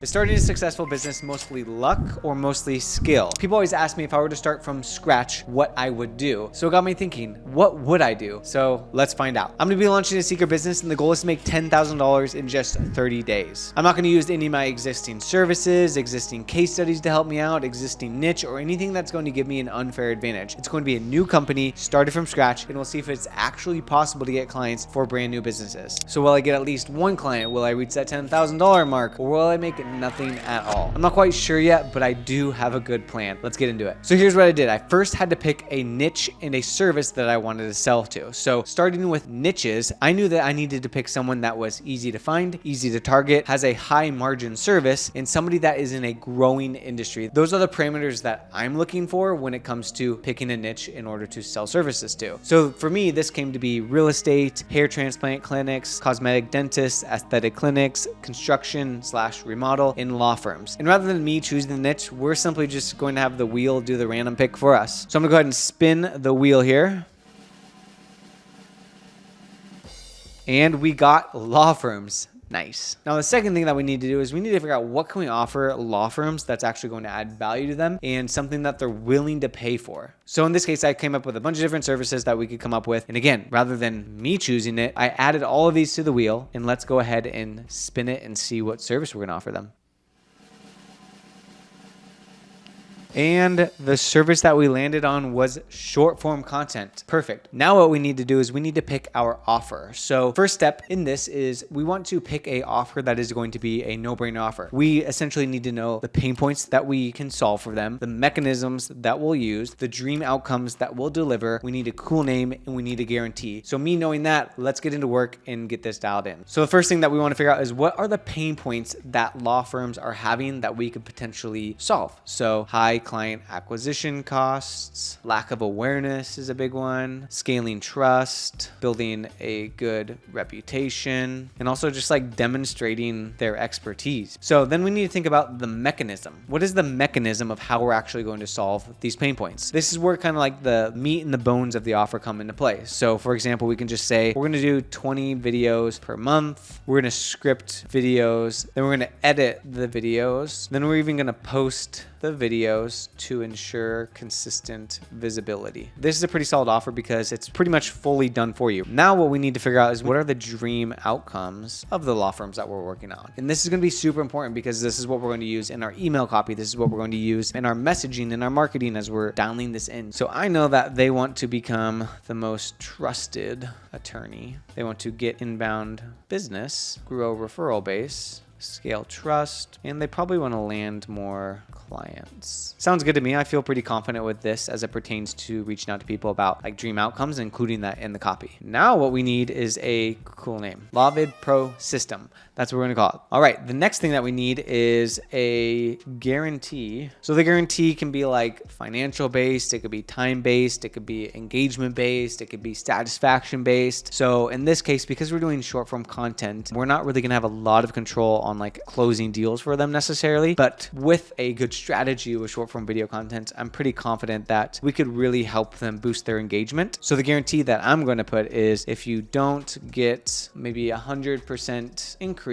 Is starting a successful business mostly luck or mostly skill? People always ask me if I were to start from scratch, what I would do. So it got me thinking, what would I do? So let's find out. I'm gonna be launching a secret business and the goal is to make $10,000 in just 30 days. I'm not gonna use any of my existing services, existing case studies to help me out, existing niche, or anything that's going to give me an unfair advantage. It's going to be a new company, started from scratch, and we'll see if it's actually possible to get clients for brand new businesses. So will I get at least one client? Will I reach that $10,000 mark? Or will I make nothing at all? I'm not quite sure yet, but I do have a good plan. Let's get into it. So here's what I did. I first had to pick a niche and a service that I wanted to sell to. So starting with niches, I knew that I needed to pick someone that was easy to find, easy to target, has a high margin service, and somebody that is in a growing industry. Those are the parameters that I'm looking for when it comes to picking a niche in order to sell services to. So for me, this came to be real estate, hair transplant clinics, cosmetic dentists, aesthetic clinics, construction/remodel, and law firms. And rather than me choosing the niche, we're simply just going to have the wheel do the random pick for us. So I'm gonna go ahead and spin the wheel here. And we got law firms. Nice. Now, the second thing that we need to do is we need to figure out what can we offer law firms that's actually going to add value to them and something that they're willing to pay for. So in this case, I came up with a bunch of different services that we could come up with. And again, rather than me choosing it, I added all of these to the wheel, and let's go ahead and spin it and see what service we're going to offer them. And the service that we landed on was short form content. Perfect. Now what we need to do is we need to pick our offer. So first step in this is we want to pick a offer that is going to be a no-brainer offer. We essentially need to know the pain points that we can solve for them, the mechanisms that we'll use, the dream outcomes that we'll deliver. We need a cool name and we need a guarantee. So me knowing that, let's get into work and get this dialed in. So the first thing that we want to figure out is what are the pain points that law firms are having that we could potentially solve. So high client acquisition costs, lack of awareness is a big one, scaling trust, building a good reputation, and also just like demonstrating their expertise. So then we need to think about the mechanism. What is the mechanism of how we're actually going to solve these pain points? This is where kind of like the meat and the bones of the offer come into play. So for example, we can just say, we're going to do 20 videos per month. We're going to script videos. Then we're going to edit the videos. Then we're even going to post the videos to ensure consistent visibility. This is a pretty solid offer because it's pretty much fully done for you. Now what we need to figure out is what are the dream outcomes of the law firms that we're working on. And this is going to be super important because this is what we're going to use in our email copy. This is what we're going to use in our messaging and our marketing as we're dialing this in. So I know that they want to become the most trusted attorney. They want to get inbound business, grow referral base, scale trust, and they probably want to land more clients. Sounds good to me. I feel pretty confident with this as it pertains to reaching out to people about like dream outcomes, including that in the copy. Now what we need is a cool name. LawVid Pro System. That's what we're going to call it. All right. The next thing that we need is a guarantee. So the guarantee can be like financial based. It could be time based. It could be engagement based. It could be satisfaction based. So in this case, because we're doing short form content, we're not really going to have a lot of control on like closing deals for them necessarily, but with a good strategy with short form video content, I'm pretty confident that we could really help them boost their engagement. So the guarantee that I'm going to put is if you don't get maybe 100% increase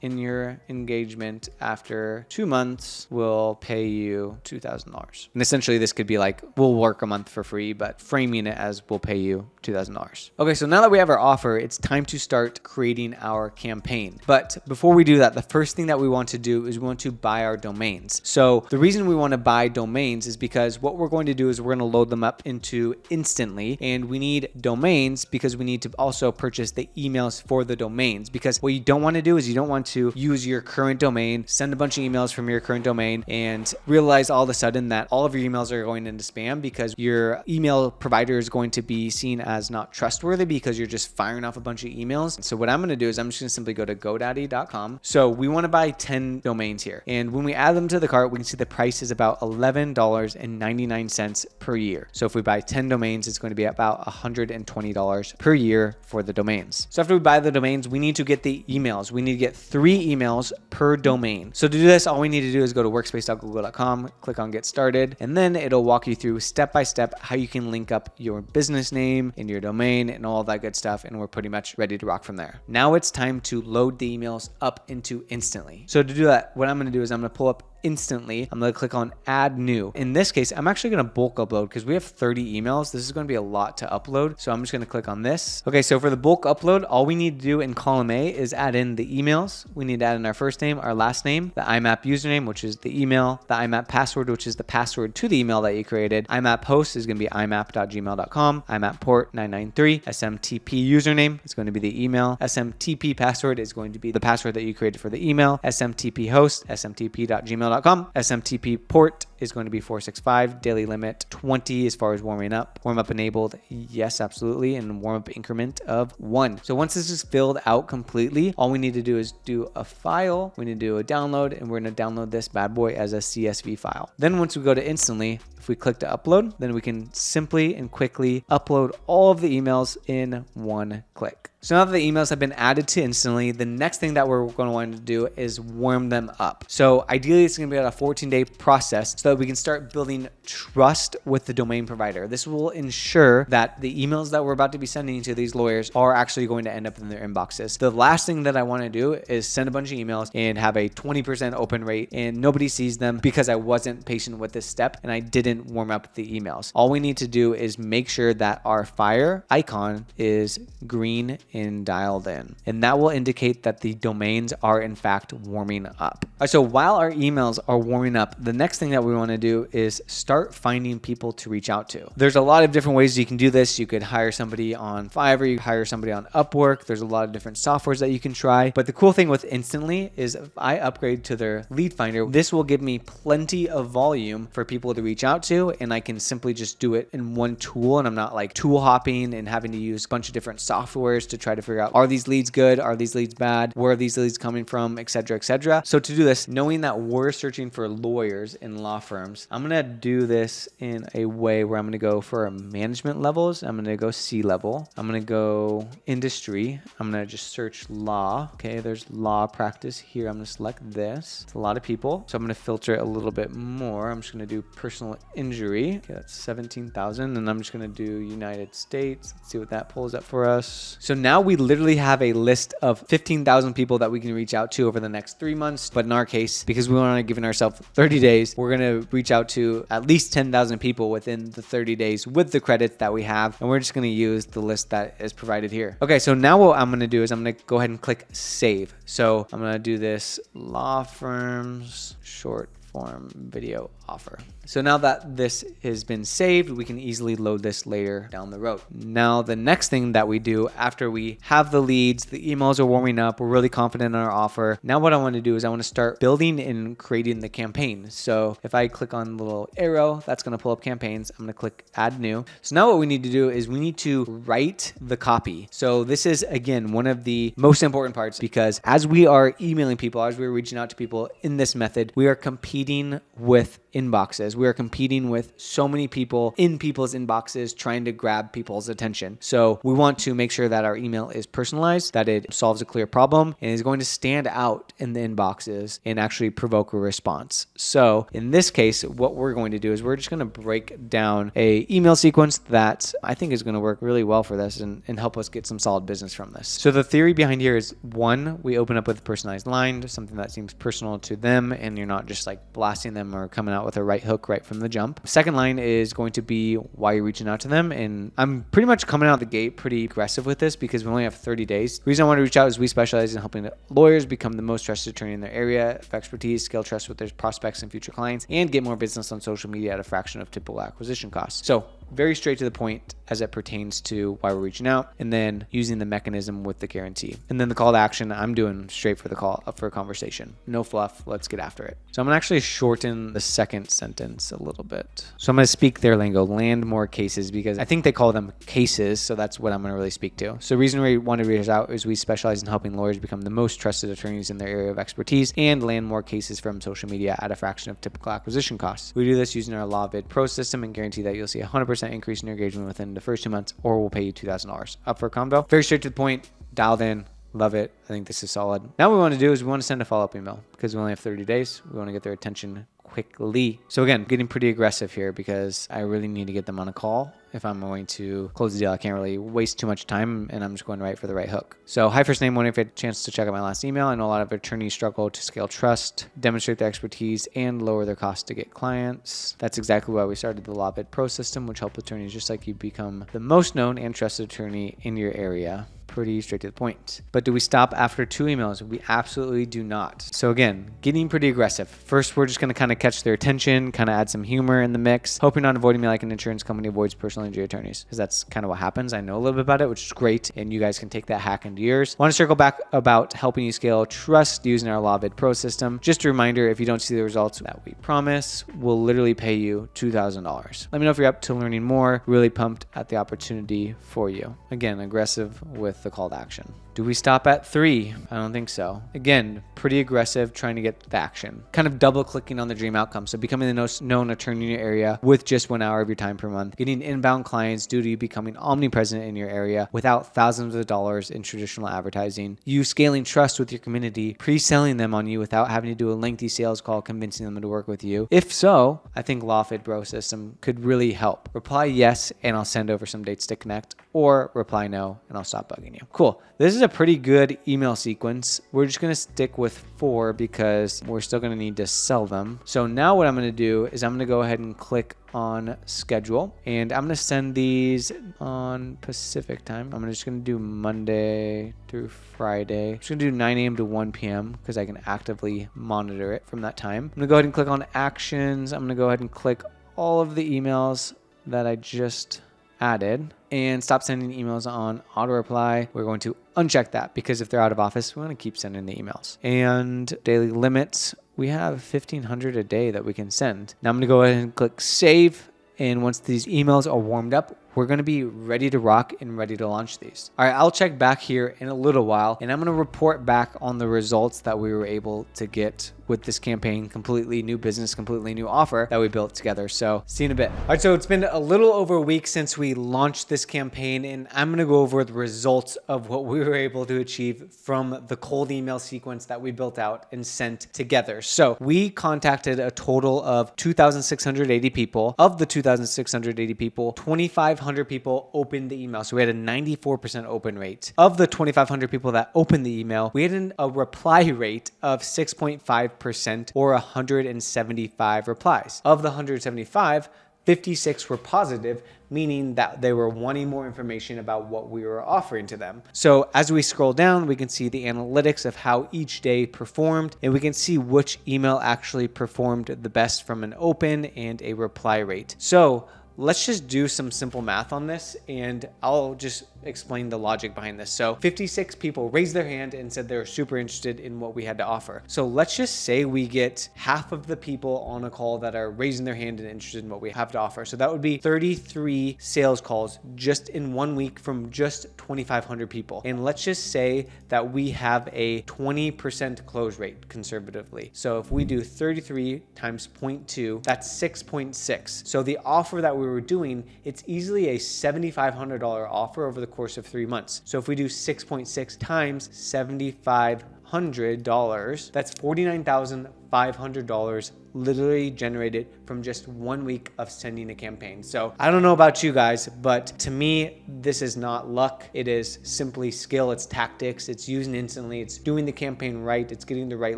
in your engagement after 2 months, we'll pay you $2,000. And essentially this could be like, we'll work a month for free, but framing it as we'll pay you $2,000. Okay, so now that we have our offer, it's time to start creating our campaign. But before we do that, the first thing that we want to do is we want to buy our domains. So the reason we want to buy domains is because what we're going to do is we're going to load them up into Instantly, and we need domains because we need to also purchase the emails for the domains, because what you don't want to do is you don't want to use your current domain, send a bunch of emails from your current domain, and realize all of a sudden that all of your emails are going into spam because your email provider is going to be seen as not trustworthy because you're just firing off a bunch of emails. So what I'm going to do is I'm just going to simply go to GoDaddy.com. So we want to buy 10 domains here. And when we add them to the cart, we can see the price is about $11.99 per year. So if we buy 10 domains, it's going to be about $120 per year for the domains. So after we buy the domains, we need to get the emails. We need to get 3 emails per domain. So to do this, all we need to do is go to workspace.google.com, click on get started, and then it'll walk you through step by step how you can link up your business name and your domain and all that good stuff. And we're pretty much ready to rock from there. Now it's time to load the emails up into to instantly. So to do that, what I'm going to do is I'm going to pull up instantly. I'm going to click on add new. In this case, I'm actually going to bulk upload because we have 30 emails. This is going to be a lot to upload. So I'm just going to click on this. Okay, so for the bulk upload, all we need to do in column A is add in the emails. We need to add in our first name, our last name, the IMAP username, which is the email, the IMAP password, which is the password to the email that you created. IMAP host is going to be imap.gmail.com, IMAP port 993, SMTP username is going to be the email, SMTP password is going to be the password that you created for the email, SMTP host, smtp.gmail.com, SMTP port is going to be 465, daily limit 20 as far as warming up. Warm up enabled, yes, absolutely, and warm up increment of 1. So once this is filled out completely, all we need to do is do a file, we need to do a download, and we're going to download this bad boy as a CSV file. Then once we go to instantly, if we click to upload, then we can simply and quickly upload all of the emails in one click. So now that the emails have been added to instantly, the next thing that we're going to want to do is warm them up. So ideally, it's going to be about a 14-day process so that we can start building trust with the domain provider. This will ensure that the emails that we're about to be sending to these lawyers are actually going to end up in their inboxes. The last thing that I want to do is send a bunch of emails and have a 20% open rate and nobody sees them because I wasn't patient with this step and I didn't warm up the emails. All we need to do is make sure that our fire icon is green and dialed in, and that will indicate that the domains are in fact warming up. All right, so while our emails are warming up, the next thing that we want to do is start finding people to reach out to. There's a lot of different ways you can do this. You could hire somebody on Fiverr, you hire somebody on Upwork. There's a lot of different softwares that you can try. But the cool thing with Instantly is if I upgrade to their lead finder, this will give me plenty of volume for people to reach out to, and I can simply just do it in one tool, and I'm not like tool hopping and having to use a bunch of different softwares to try to figure out, are these leads good? Are these leads bad? Where are these leads coming from? Et cetera, et cetera. So to do this, knowing that we're searching for lawyers in law firms, I'm going to do this in a way where I'm going to go for management levels. I'm going to go C-level. I'm going to go industry. I'm going to just search law. Okay, there's law practice here. I'm going to select this. It's a lot of people. So I'm going to filter it a little bit more. I'm just going to do personal injury. Okay, that's 17,000. And I'm just going to do United States. Let's see what that pulls up for us. So now we literally have a list of 15,000 people that we can reach out to over the next 3 months. But in our case, because we want to give ourselves 30 days, we're going to reach out to at least 10,000 people within the 30 days with the credits that we have. And we're just going to use the list that is provided here. Okay, so now what I'm going to do is I'm going to go ahead and click save. So I'm going to do this law firms short form video offer. So now that this has been saved, we can easily load this later down the road. Now, the next thing that we do after we have the leads, the emails are warming up, we're really confident in our offer. Now what I want to do is I want to start building and creating the campaign. So if I click on the little arrow, that's going to pull up campaigns. I'm going to click add new. So now what we need to do is we need to write the copy. So this is, again, one of the most important parts, because as we are emailing people, as we're reaching out to people in this method, we are competing with inboxes. We are competing with so many people in people's inboxes trying to grab people's attention. So we want to make sure that our email is personalized, that it solves a clear problem, and is going to stand out in the inboxes and actually provoke a response. So in this case, what we're going to do is we're just going to break down a email sequence that I think is going to work really well for this and help us get some solid business from this. So the theory behind here is, one, we open up with a personalized line, something that seems personal to them, and you're not just like blasting them or coming out with a right hook right from the jump. Second line is going to be why you're reaching out to them. And I'm pretty much coming out the gate pretty aggressive with this because we only have 30 days. The reason I want to reach out is we specialize in helping lawyers become the most trusted attorney in their area of expertise, scale trust with their prospects and future clients, and get more business on social media at a fraction of typical acquisition costs. So very straight to the point as it pertains to why we're reaching out, and then using the mechanism with the guarantee. And then the call to action, I'm doing straight for the call, up for a conversation. No fluff, let's get after it. So I'm gonna actually shorten the second sentence a little bit. So I'm gonna speak their lingo, land more cases, because I think they call them cases, so that's what I'm gonna really speak to. So the reason we want to reach out is we specialize in helping lawyers become the most trusted attorneys in their area of expertise and land more cases from social media at a fraction of typical acquisition costs. We do this using our LawVid Pro system and guarantee that you'll see 100% increase in your engagement within the first 2 months, or we'll pay you $2,000. Up for a convo. Very straight to the point, dialed in. Love it. I think this is solid. Now what we want to do is we want to send a follow-up email because we only have 30 days. We want to get their attention quickly. So again, getting pretty aggressive here because I really need to get them on a call. If I'm going to close the deal, I can't really waste too much time, and I'm just going right for the right hook. So hi, first name, wondering if you had a chance to check out my last email. I know a lot of attorneys struggle to scale trust, demonstrate their expertise, and lower their cost to get clients. That's exactly why we started the LawVid Pro system, which helps attorneys just like you become the most known and trusted attorney in your area. Pretty straight to the point. But do we stop after 2 emails? We absolutely do not. So again, getting pretty aggressive. First, we're just going to kind of catch their attention, kind of add some humor in the mix, hoping not avoiding me like an insurance company avoids personal injury attorneys, because that's kind of what happens. I know a little bit about it, which is great, and you guys can take that hack into yours. Want to circle back about helping you scale trust using our LawVid Pro system. Just a reminder, if you don't see the results that we promise, we'll literally pay you $2,000. Let me know if you're up to learning more. Really pumped at the opportunity for you. Again, aggressive with the call to action. Do we stop at 3? I don't think so. Again, pretty aggressive, trying to get the action. Kind of double clicking on the dream outcome. So becoming the most known attorney in your area with just 1 hour of your time per month. Getting inbound clients due to you becoming omnipresent in your area without thousands of dollars in traditional advertising. You scaling trust with your community, pre-selling them on you without having to do a lengthy sales call, convincing them to work with you. If so, I think LawVid Pro system could really help. Reply yes, and I'll send over some dates to connect, or reply no, and I'll stop bugging you. Cool. This is a pretty good email sequence. We're just going to stick with 4 because we're still going to need to sell them. So now what I'm going to do is I'm going to go ahead and click on schedule, and I'm going to send these on Pacific time. I'm just going to do Monday through Friday. I'm just going to do 9 a.m. to 1 p.m. because I can actively monitor it from that time. I'm going to go ahead and click on actions. I'm going to go ahead and click all of the emails that I just added and stop sending emails on auto reply. We're going to uncheck that because if they're out of office, we want to keep sending the emails. And daily limits, we have 1,500 a day that we can send. Now I'm going to go ahead and click save. And once these emails are warmed up, we're going to be ready to rock and ready to launch these. All right, I'll check back here in a little while, and I'm going to report back on the results that we were able to get with this campaign. Completely new business, completely new offer that we built together. So see you in a bit. All right, so it's been a little over a week since we launched this campaign, and I'm going to go over the results of what we were able to achieve from the cold email sequence that we built out and sent together. So we contacted a total of 2,680 people. Of the 2,680 people, 2,500 people opened the email. So we had a 94% open rate. Of the 2,500 people that opened the email, we had a reply rate of 6.5% or 175 replies. Of the 175, 56 were positive, meaning that they were wanting more information about what we were offering to them. So as we scroll down, we can see the analytics of how each day performed, and we can see which email actually performed the best from an open and a reply rate. So let's just do some simple math on this, and I'll just explain the logic behind this. So 56 people raised their hand and said they were super interested in what we had to offer. So let's just say we get half of the people on a call that are raising their hand and interested in what we have to offer. So that would be 33 sales calls just in 1 week from just 2,500 people. And let's just say that we have a 20% close rate conservatively. So if we do 33 times 0.2, that's 6.6. So the offer that we were doing, it's easily a $7,500 offer over the course of 3 months. So if we do 6.6 times $7,500, that's $49,500 literally generated from just 1 week of sending a campaign. So I don't know about you guys, but to me, this is not luck. It is simply skill. It's tactics. It's using instantly. It's doing the campaign right. It's getting the right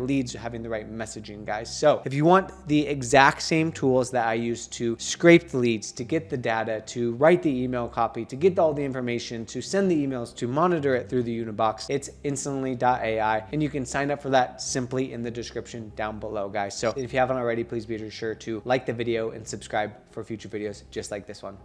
leads, having the right messaging, guys. So if you want the exact same tools that I use to scrape the leads, to get the data, to write the email copy, to get all the information, to send the emails, to monitor it through the Unibox, it's instantly.ai, and you can sign up for that simply in the description down below, guys. So if you haven't already, please be sure to like the video and subscribe for future videos just like this one.